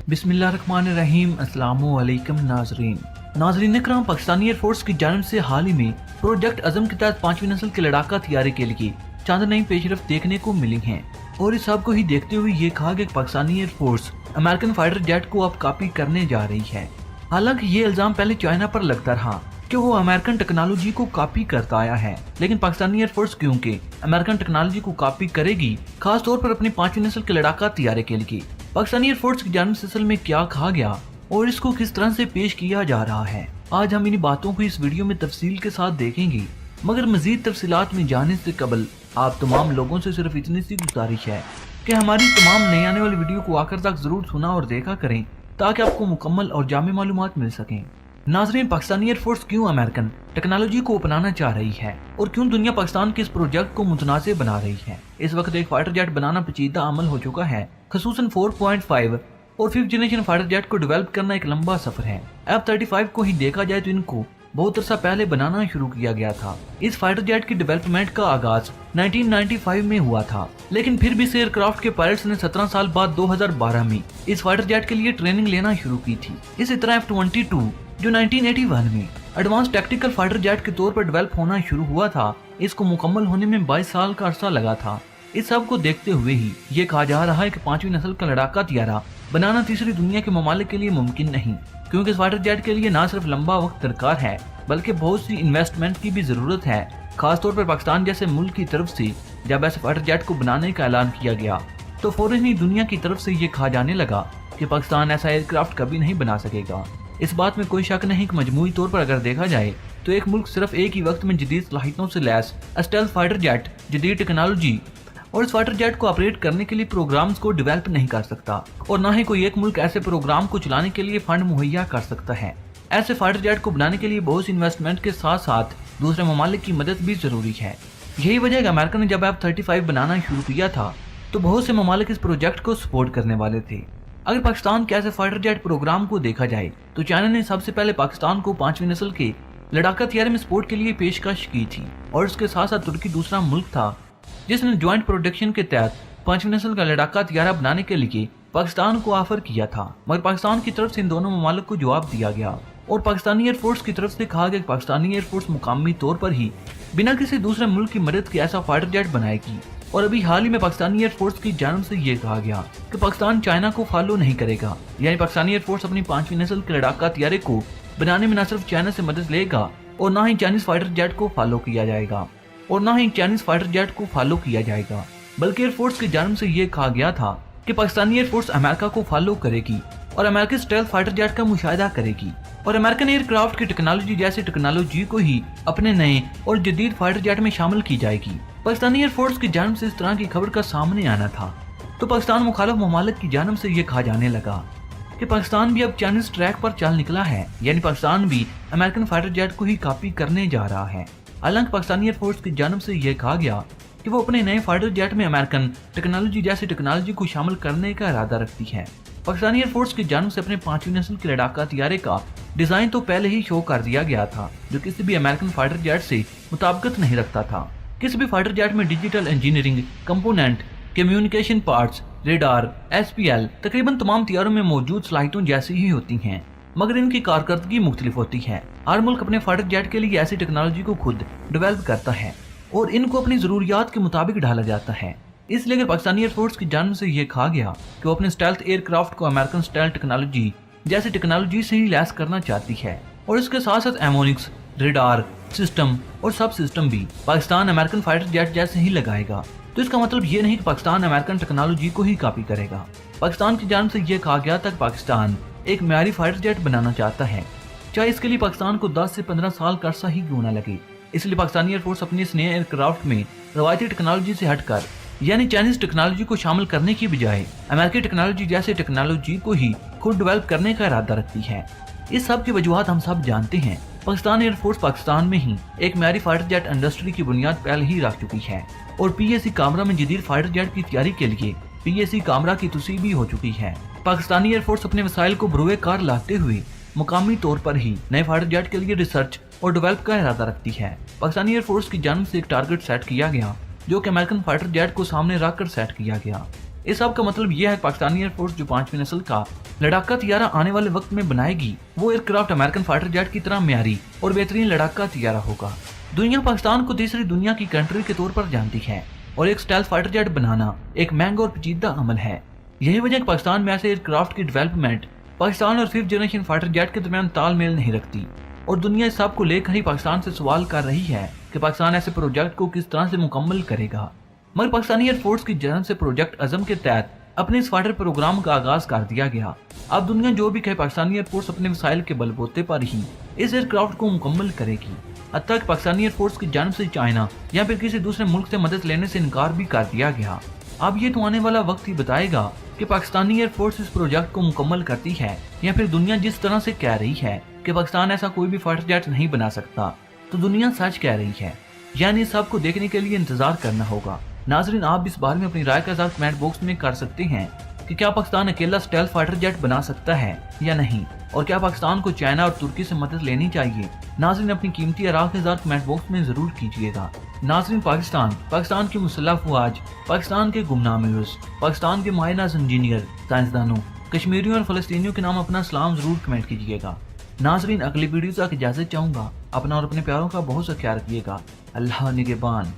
बिस्मिल्लाहिर्रहमानिर्रहीम। अस्सलामु अलैकुम नाज़रीन इकराम, पाकिस्तानी एयरफोर्स की जानिब से हाल ही में प्रोजेक्ट अज़म के तहत 5वीं नस्ल के लड़ाका तैयारी के लिए चंद नई पेशरफ देखने को मिली हैं और इस सब को ही देखते हुए ये कहा कि Pakistani air force American fighter jet को अब कॉपी करने जा रही है। हालांकि ये इल्जाम पहले चाइना पर लगता रहा कि वो अमेरिकन टेक्नोलॉजी को कॉपी करता आया है, लेकिन पाकिस्तानी एयरफोर्स क्योंकि अमेरिकन टेक्नोलॉजी को कॉपी करेगी, खास तौर पर अपनी 5वीं नस्ल के लड़ाका तैयारी के लिए। पाकिस्तानी एयरफोर्स की जानिब से असल में क्या कहा गया और इसको किस तरह से पेश किया जा रहा है, आज हम इन बातों को इस वीडियो में तफसील के साथ देखेंगे। मगर मजीद तफसीलात में जाने से कबल आप तमाम लोगों से सिर्फ इतनी सी गुजारिश है कि हमारी तमाम नई आने वाली वीडियो को आखिर तक जरूर सुना और देखा करें ताकि आपको मुकम्मल और जामे मालूमात मिल सकें। नाज़रीन, पाकिस्तानी एयरफोर्स क्यों अमेरिकन टेक्नोलॉजी को अपनाना चाह रही है और क्यों दुनिया पाकिस्तान के इस प्रोजेक्ट को मुतनाज़ बना रही है। इस वक्त एक फाइटर जेट बनाना पेचीदा अमल हो चुका है। खसूसन 4.5 और 5th जनरेशन फाइटर जेट को डेवलप करना एक लंबा सफर है। F-35 को ही देखा जाए तो इनको बहुत अरसा पहले बनाना शुरू किया गया था। इस फाइटर जेट की डेवलपमेंट का आगाज 1995 में हुआ था, लेकिन फिर भी इस एयरक्राफ्ट के पायलट्स ने 17 साल बाद 2012 में इस फाइटर जेट के लिए ट्रेनिंग लेना शुरू की थी। इसी तरह F-22 जो 1981 में एडवांस टैक्टिकल फाइटर जेट के तौर पर डेवलप होना शुरू हुआ था, इसको मुकम्मल होने में 22 साल का अरसा लगा था। इस सब को देखते हुए ही ये कहा जा रहा है कि 5वीं नस्ल का लड़ाका तैयारा बनाना तीसरी दुनिया के ममालिक के लिए मुमकिन नहीं, क्योंकि इस फाइटर जेट के लिए न सिर्फ लंबा वक्त दरकार है बल्कि बहुत सी इन्वेस्टमेंट की भी जरूरत है। खास तौर पर पाकिस्तान जैसे मुल्क की तरफ से जब ऐसे फाइटर जेट को बनाने का ऐलान किया गया तो फौरन ही दुनिया की तरफ से ये कहा जाने लगा कि पाकिस्तान ऐसा एयरक्राफ्ट कभी नहीं बना सकेगा। इस बात में कोई शक नहीं कि मजमूई तौर पर अगर देखा जाए तो एक मुल्क सिर्फ एक ही वक्त में जदीद सलाहियतों से लैस स्टेल्थ फाइटर जेट, जदीद टेक्नोलॉजी और इस फाइटर जेट को ऑपरेट करने के लिए प्रोग्राम्स को डेवलप नहीं कर सकता और न ही कोई एक मुल्क ऐसे प्रोग्राम को चलाने के लिए फंड मुहैया कर सकता है। ऐसे फाइटर जेट को बनाने के लिए बहुत सी इन्वेस्टमेंट के साथ साथ दूसरे ममालिक की मदद भी जरूरी है। यही वजह है कि अमेरिका ने जब F-35 बनाना शुरू किया था तो बहुत से ममालिक इस प्रोजेक्ट को सपोर्ट करने वाले थे। अगर पाकिस्तान के ऐसे फाइटर जेट प्रोग्राम को देखा जाए तो चाइना ने सबसे पहले पाकिस्तान को 5वीं नस्ल के लड़ाका तैयारी में सपोर्ट के लिए पेशकश की थी और इसके साथ साथ तुर्की दूसरा मुल्क था जिसने ज्वाइंट प्रोडक्शन के तहत 5वीं नस्ल का लड़ाका तैयारा बनाने के लिए पाकिस्तान को ऑफर किया था। मगर पाकिस्तान की तरफ से इन दोनों ममालिक को जवाब दिया गया और पाकिस्तानी एयरफोर्स की तरफ से कहा गया कि पाकिस्तानी एयरफोर्स मुकामी तौर पर ही बिना किसी दूसरे मुल्क की मदद के ऐसा फाइटर जेट बनाएगी। और अभी हाल ही में पाकिस्तानी एयरफोर्स की जानिब से ये कहा गया कि पाकिस्तान चाइना को फॉलो नहीं करेगा, यानी पाकिस्तानी एयरफोर्स अपनी 5वीं नस्ल के लड़ाका तैयारे को बनाने में न सिर्फ चाइना से मदद लेगा और न ही चाइनीज फाइटर जेट को फॉलो किया जाएगा बल्कि एयरफोर्स की जानिब से ये कहा गया था कि पाकिस्तानी एयरफोर्स अमेरिका को फॉलो करेगी और अमेरिकी स्टेल्थ फाइटर जेट का मुशाहिदा करेगी और अमेरिकन एयरक्राफ्ट की टेक्नोलॉजी जैसी टेक्नोलॉजी को ही अपने नए और जदीद फाइटर जेट में शामिल की जाएगी। पाकिस्तानी एयरफोर्स की जानिब से इस तरह की खबर का सामने आना था तो पाकिस्तान मुखालिफ ममालिक की जानिब से ये कहा जाने लगा कि पाकिस्तान भी अब चाइनीज ट्रैक पर चल निकला है, यानी पाकिस्तान भी अमेरिकन फाइटर जेट को ही कॉपी करने जा रहा है। हालांकि पाकिस्तानी एयरफोर्स की जानिब से यह कहा गया कि वो अपने नए फाइटर जेट में अमेरिकन टेक्नोलॉजी जैसी टेक्नोलॉजी को शामिल करने का इरादा रखती है। पाकिस्तानी एयरफोर्स की जानिब से अपने 5वीं नस्ल के लड़ाका तैयारे का डिजाइन तो पहले ही शो कर दिया गया था, जो किसी भी अमेरिकन फाइटर जेट से मुताबिकत नहीं रखता था। किसी भी फाइटर जेट में digital engineering component, communication parts, radar, SPL तकरीबन तमाम तैयारों में मौजूद सलाहियतों जैसी ही होती हैं, मगर इनकी कारकर्दगी मुख्तलिफ होती है। हर मुल्क अपने फाइटर जेट के लिए ऐसी टेक्नोलॉजी को खुद डेवलप करता है और इनको अपनी जरूरियात के मुताबिक ढाला जाता है। इसलिए अगर पाकिस्तानी एयरफोर्स की जानिब से ये कहा गया कि वो अपने स्टेल्थ एयरक्राफ्ट को अमेरिकन स्टेल्थ टेक्नोलॉजी जैसी टेक्नोलॉजी से ही लैस करना चाहती है और इसके साथ साथ एमोनिक्स, रेडार सिस्टम और सब सिस्टम भी पाकिस्तान अमेरिकन फाइटर जेट जैसे ही लगाएगा, तो इसका मतलब ये नहीं कि पाकिस्तान अमेरिकन टेक्नोलॉजी को ही कॉपी करेगा। पाकिस्तान की जानिब से ये कहा गया था कि पाकिस्तान एक म्यारी फाइटर जेट बनाना चाहता है, चाहे इसके लिए पाकिस्तान को 10 से 15 साल का अरसा ही क्यों न लगे। इसलिए पाकिस्तानी एयरफोर्स अपनी इस नए एयरक्राफ्ट में रवायती टेक्नोलॉजी से हटकर यानी चाइनीज टेक्नोलॉजी को शामिल करने की बजाय अमेरिकी टेक्नोलॉजी जैसे टेक्नोलॉजी को ही खुद डेवलप करने का इरादा रखती है। इस सब की वजूहत हम सब जानते हैं। पाकिस्तान एयरफोर्स पाकिस्तान में ही एक म्यारी फाइटर जेट इंडस्ट्री की बुनियाद पहले ही रख चुकी है और PAC कामरा में जदीद फाइटर जेट की तैयारी के लिए PAC कामरा की तुसी भी हो चुकी है। पाकिस्तानी एयरफोर्स अपने वसाइल को बरूए कार लाते हुए मुकामी तौर पर ही नए फाइटर जेट के लिए रिसर्च और डेवलप का इरादा रखती है। पाकिस्तानी एयरफोर्स की जानिब से एक टारगेट सेट किया गया जो कि अमेरिकन फाइटर जेट को सामने रखकर सेट किया गया इस सब का मतलब यह है कि पाकिस्तानी एयरफोर्स जो 5वीं नस्ल का लड़ाका तैयारा आने वाले वक्त में बनाएगी, वो एयरक्राफ्ट अमेरिकन फाइटर जेट की तरह म्यारी और बेहतरीन लड़ाका तैयारा होगा। दुनिया पाकिस्तान को तीसरी दुनिया की कंट्री के तौर पर जानती है और एक स्टेल्थ फाइटर जेट बनाना एक महंगा और पेचीदा अमल है। यही वजह कि पाकिस्तान में ऐसे एयरक्राफ्ट की डेवलपमेंट पाकिस्तान और 5th जनरेशन फाइटर जेट के दरमियान तालमेल नहीं रखती और दुनिया इस सब को लेकर ही पाकिस्तान से सवाल कर रही है कि पाकिस्तान ऐसे प्रोजेक्ट को किस तरह से मुकम्मल करेगा। मगर पाकिस्तानी एयरफोर्स की जानब से प्रोजेक्ट अज़म के तहत अपने इस फाइटर प्रोग्राम का आगाज कर दिया गया। अब दुनिया जो भी कहे, पाकिस्तानी एयरफोर्स अपने वसाइल के बलबूते पर ही इस एयरक्राफ्ट को मुकम्मल करेगी। हत्ता कि पाकिस्तानी एयरफोर्स की जानब से चाइना या फिर किसी दूसरे मुल्क से मदद लेने से इनकार भी कर दिया गया। अब ये तो आने वाला वक्त ही बताएगा कि पाकिस्तानी एयरफोर्स इस प्रोजेक्ट को मुकम्मल करती है या फिर दुनिया जिस तरह से कह रही है कि पाकिस्तान ऐसा कोई भी फाइटर जेट नहीं बना सकता, तो दुनिया सच कह रही है। यानी सब को देखने के लिए इंतजार करना होगा। नाजरीन, आप इस बारे में अपनी राय का इज़हार कमेंट बॉक्स में कर सकते हैं कि क्या पाकिस्तान अकेला स्टेल्थ फाइटर जेट बना सकता है या नहीं, और क्या पाकिस्तान को चाइना और तुर्की से मदद लेनी चाहिए। नाजरीन, अपनी कीमती आराह का इज़हार कमेंट बॉक्स में जरूर कीजिएगा। नाजरीन, पाकिस्तान की मुसल्लह अफवाज, पाकिस्तान के गुमनाम यूनुस, पाकिस्तान के माहिर इंजीनियर, साइंसदानों, कश्मीरियों और फलस्तीनियों के नाम अपना सलाम जरूर कमेंट कीजिएगा। नाजरीन, अगली वीडियो तक इजाजत चाहूंगा। अपना और अपने प्यारों का बहुत सा ख्याल रखिएगा। अल्लाह निगहबान।